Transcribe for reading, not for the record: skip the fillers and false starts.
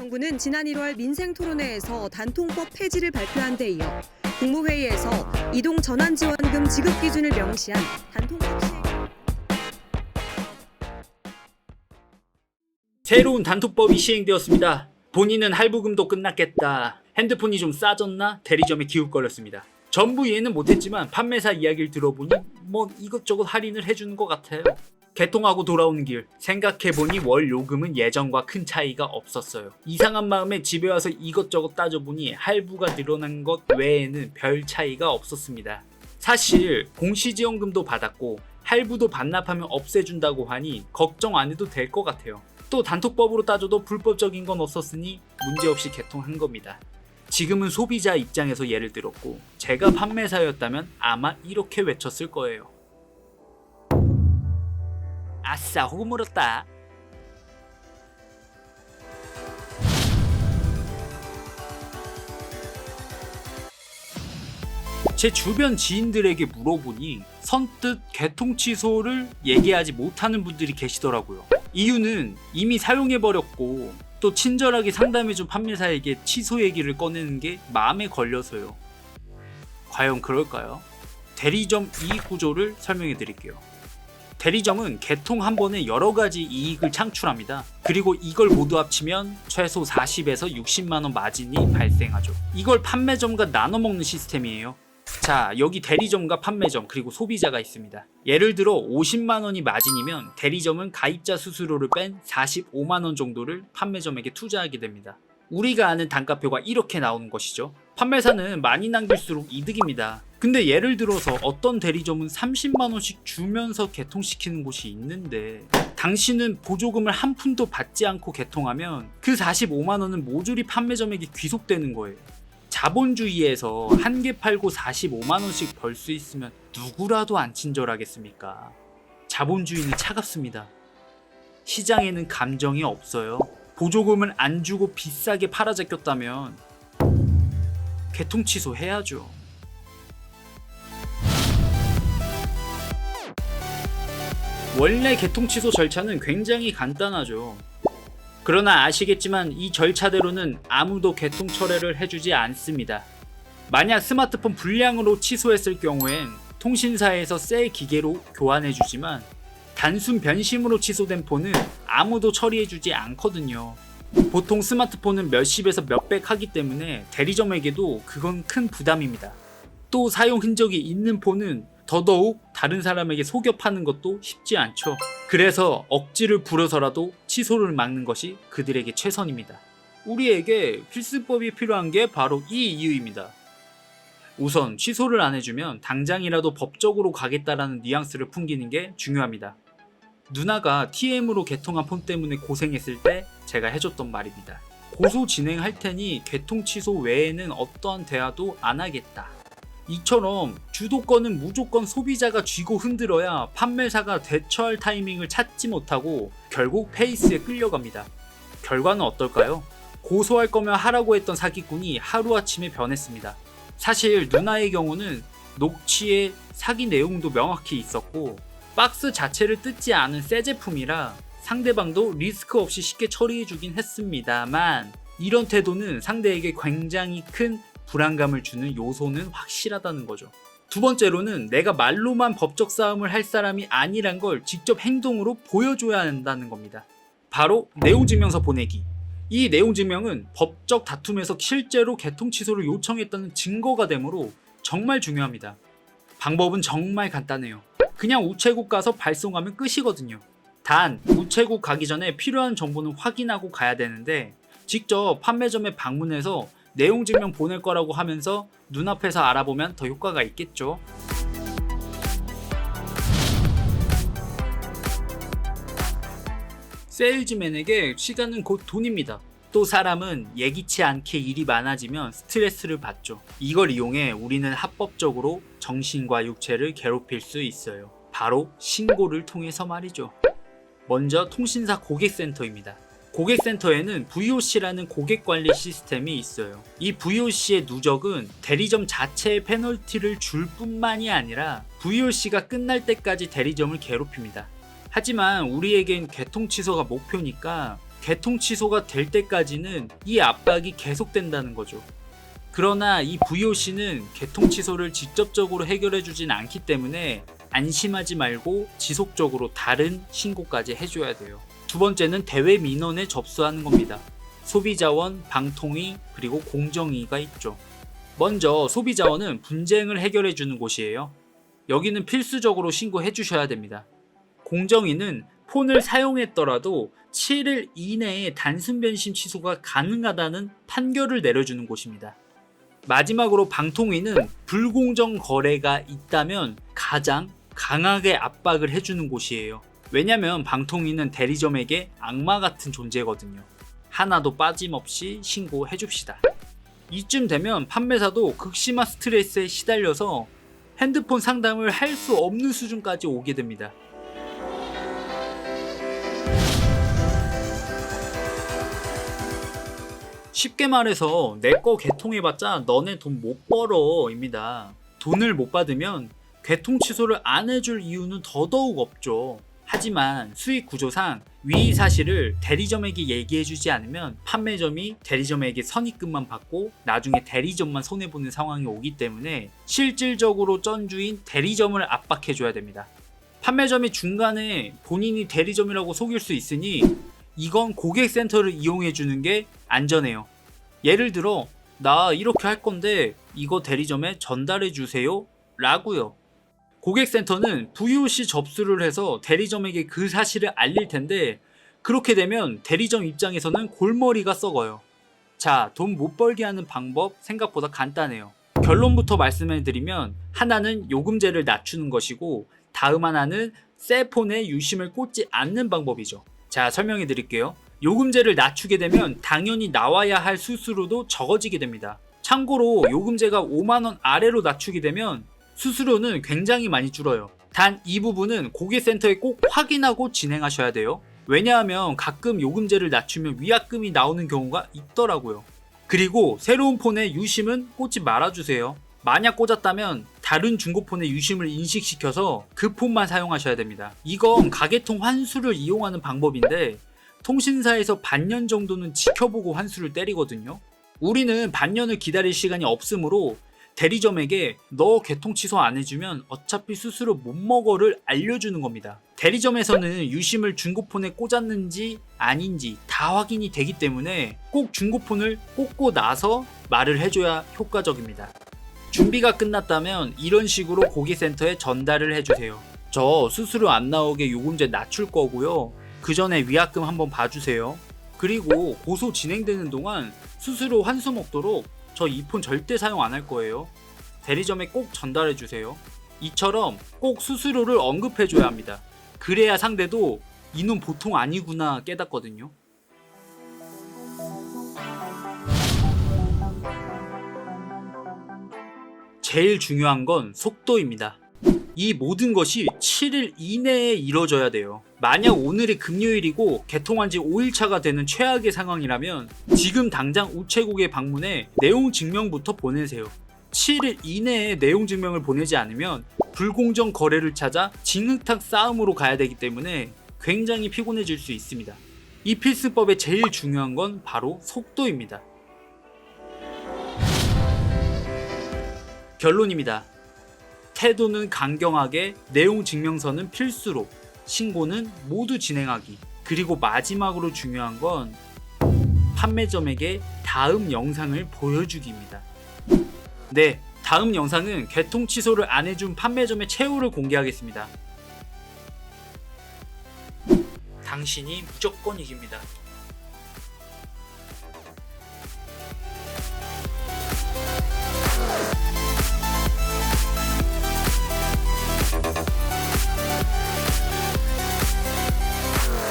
정부는 지난 1월 민생토론회에서 단통법 폐지를 발표한 데 이어 국무회의에서 이동전환지원금 지급 기준을 명시한 단통법 시행. 새로운 단통법이 시행되었습니다. 본인은 할부금도 끝났겠다. 핸드폰이 좀 싸졌나? 대리점에 기웃거렸습니다. 전부 이해는 못했지만 판매사 이야기를 들어보니 뭐 이것저것 할인을 해주는 것 같아요. 개통하고 돌아오는 길 생각해보니 월 요금은 예전과 큰 차이가 없었어요. 이상한 마음에 집에 와서 이것저것 따져보니 할부가 늘어난 것 외에는 별 차이가 없었습니다. 사실 공시지원금도 받았고 할부도 반납하면 없애준다고 하니 걱정 안 해도 될 것 같아요. 또 단톡법으로 따져도 불법적인 건 없었으니 문제없이 개통한 겁니다. 지금은 소비자 입장에서 예를 들었고 제가 판매사였다면 아마 이렇게 외쳤을 거예요. 아싸 호물었다. 제 주변 지인들에게 물어보니 선뜻 개통 취소를 얘기하지 못하는 분들이 계시더라고요. 이유는 이미 사용해버렸고 또 친절하게 상담해준 판매사에게 취소 얘기를 꺼내는 게 마음에 걸려서요. 과연 그럴까요? 대리점 이익 구조를 설명해 드릴게요. 대리점은 개통 한 번에 여러 가지 이익을 창출합니다. 그리고 이걸 모두 합치면 최소 40에서 60만원 마진이 발생하죠. 이걸 판매점과 나눠 먹는 시스템이에요. 자, 여기 대리점과 판매점 그리고 소비자가 있습니다. 예를 들어 50만원이 마진이면 대리점은 가입자 수수료를 뺀 45만원 정도를 판매점에게 투자하게 됩니다. 우리가 아는 단가표가 이렇게 나오는 것이죠. 판매사는 많이 남길수록 이득입니다. 근데 예를 들어서 어떤 대리점은 30만원씩 주면서 개통시키는 곳이 있는데 당신은 보조금을 한 푼도 받지 않고 개통하면 그 45만원은 모조리 판매점에게 귀속되는 거예요. 자본주의에서 한 개 팔고 45만원씩 벌 수 있으면 누구라도 안 친절하겠습니까? 자본주의는 차갑습니다. 시장에는 감정이 없어요. 보조금을 안 주고 비싸게 팔아제꼈다면 개통 취소해야죠. 원래 개통 취소 절차는 굉장히 간단하죠. 그러나 아시겠지만 이 절차대로는 아무도 개통 철회를 해주지 않습니다. 만약 스마트폰 불량으로 취소했을 경우엔 통신사에서 새 기계로 교환해주지만 단순 변심으로 취소된 폰은 아무도 처리해주지 않거든요. 보통 스마트폰은 몇십에서 몇백 하기 때문에 대리점에게도 그건 큰 부담입니다. 또 사용 흔적이 있는 폰은 더더욱 다른 사람에게 속여 파는 것도 쉽지 않죠. 그래서 억지를 부려서라도 취소를 막는 것이 그들에게 최선입니다. 우리에게 필수법이 필요한 게 바로 이 이유입니다. 우선 취소를 안 해주면 당장이라도 법적으로 가겠다라는 뉘앙스를 풍기는 게 중요합니다. 누나가 TM으로 개통한 폰 때문에 고생했을 때 제가 해줬던 말입니다. 고소 진행할 테니 개통 취소 외에는 어떠한 대화도 안 하겠다. 이처럼 주도권은 무조건 소비자가 쥐고 흔들어야 판매사가 대처할 타이밍을 찾지 못하고 결국 페이스에 끌려갑니다. 결과는 어떨까요? 고소할 거면 하라고 했던 사기꾼이 하루아침에 변했습니다. 사실 누나의 경우는 녹취에 사기 내용도 명확히 있었고 박스 자체를 뜯지 않은 새 제품이라 상대방도 리스크 없이 쉽게 처리해주긴 했습니다만 이런 태도는 상대에게 굉장히 큰 불안감을 주는 요소는 확실하다는 거죠. 두 번째로는 내가 말로만 법적 싸움을 할 사람이 아니란 걸 직접 행동으로 보여줘야 한다는 겁니다. 바로 내용증명서 보내기. 이 내용증명은 법적 다툼에서 실제로 개통 취소를 요청했다는 증거가 되므로 정말 중요합니다. 방법은 정말 간단해요. 그냥 우체국 가서 발송하면 끝이거든요. 단 우체국 가기 전에 필요한 정보는 확인하고 가야 되는데 직접 판매점에 방문해서 내용증명 보낼 거라고 하면서 눈앞에서 알아보면 더 효과가 있겠죠. 세일즈맨에게 시간은 곧 돈입니다. 또 사람은 예기치 않게 일이 많아지면 스트레스를 받죠. 이걸 이용해 우리는 합법적으로 정신과 육체를 괴롭힐 수 있어요. 바로 신고를 통해서 말이죠. 먼저 통신사 고객센터입니다. 고객센터에는 VOC라는 고객관리 시스템이 있어요. 이 VOC의 누적은 대리점 자체의 페널티를 줄 뿐만이 아니라 VOC가 끝날 때까지 대리점을 괴롭힙니다. 하지만 우리에겐 개통 취소가 목표니까 개통 취소가 될 때까지는 이 압박이 계속된다는 거죠. 그러나 이 VOC는 개통 취소를 직접적으로 해결해 주진 않기 때문에 안심하지 말고 지속적으로 다른 신고까지 해줘야 돼요. 두 번째는 대외 민원에 접수하는 겁니다. 소비자원, 방통위, 그리고 공정위가 있죠. 먼저 소비자원은 분쟁을 해결해 주는 곳이에요. 여기는 필수적으로 신고해 주셔야 됩니다. 공정위는 폰을 사용했더라도 7일 이내에 단순 변심 취소가 가능하다는 판결을 내려주는 곳입니다. 마지막으로 방통위는 불공정 거래가 있다면 가장 강하게 압박을 해주는 곳이에요. 왜냐면 방통위는 대리점에게 악마 같은 존재거든요. 하나도 빠짐없이 신고해 줍시다. 이쯤 되면 판매사도 극심한 스트레스에 시달려서 핸드폰 상담을 할 수 없는 수준까지 오게 됩니다. 쉽게 말해서 내 거 개통해봤자 너네 돈 못 벌어 입니다. 돈을 못 받으면 개통 취소를 안 해줄 이유는 더더욱 없죠. 하지만 수익 구조상 위 사실을 대리점에게 얘기해주지 않으면 판매점이 대리점에게 선입금만 받고 나중에 대리점만 손해보는 상황이 오기 때문에 실질적으로 쩐주인 대리점을 압박해줘야 됩니다. 판매점이 중간에 본인이 대리점이라고 속일 수 있으니 이건 고객센터를 이용해주는 게 안전해요. 예를 들어 나 이렇게 할 건데 이거 대리점에 전달해주세요 라고요. 고객센터는 VOC 접수를 해서 대리점에게 그 사실을 알릴 텐데 그렇게 되면 대리점 입장에서는 골머리가 썩어요. 자, 돈 못 벌게 하는 방법 생각보다 간단해요. 결론부터 말씀을 드리면 하나는 요금제를 낮추는 것이고 다음 하나는 새 폰에 유심을 꽂지 않는 방법이죠. 자, 설명해 드릴게요. 요금제를 낮추게 되면 당연히 나와야 할 수수료도 적어지게 됩니다. 참고로 요금제가 5만원 아래로 낮추게 되면 수수료는 굉장히 많이 줄어요. 단 이 부분은 고객센터에 꼭 확인하고 진행하셔야 돼요. 왜냐하면 가끔 요금제를 낮추면 위약금이 나오는 경우가 있더라고요. 그리고 새로운 폰에 유심은 꽂지 말아주세요. 만약 꽂았다면 다른 중고폰의 유심을 인식시켜서 그 폰만 사용하셔야 됩니다. 이건 가계통 환수를 이용하는 방법인데 통신사에서 반년 정도는 지켜보고 환수를 때리거든요. 우리는 반년을 기다릴 시간이 없으므로 대리점에게 너 개통 취소 안 해주면 어차피 수수료 못 먹어를 알려주는 겁니다. 대리점에서는 유심을 중고폰에 꽂았는지 아닌지 다 확인이 되기 때문에 꼭 중고폰을 꽂고 나서 말을 해줘야 효과적입니다. 준비가 끝났다면 이런 식으로 고객센터에 전달을 해주세요. 저 수수료 안 나오게 요금제 낮출 거고요. 그 전에 위약금 한번 봐주세요. 그리고 고소 진행되는 동안 수수료 환수 먹도록 저 이 폰 절대 사용 안 할 거예요. 대리점에 꼭 전달해 주세요. 이처럼 꼭 수수료를 언급해 줘야 합니다. 그래야 상대도 이놈 보통 아니구나 깨닫거든요. 제일 중요한 건 속도입니다. 이 모든 것이 7일 이내에 이뤄져야 돼요. 만약 오늘이 금요일이고 개통한 지 5일차가 되는 최악의 상황이라면 지금 당장 우체국에 방문해 내용 증명부터 보내세요. 7일 이내에 내용 증명을 보내지 않으면 불공정 거래를 찾아 징흙탕 싸움으로 가야 되기 때문에 굉장히 피곤해질 수 있습니다. 이 필수법의 제일 중요한 건 바로 속도입니다. 결론입니다. 태도는 강경하게, 내용 증명서는 필수로, 신고는 모두 진행하기. 그리고 마지막으로 중요한 건 판매점에게 다음 영상을 보여주기입니다. 네, 다음 영상은 개통 취소를 안 해준 판매점의 최후를 공개하겠습니다. 당신이 무조건 이깁니다.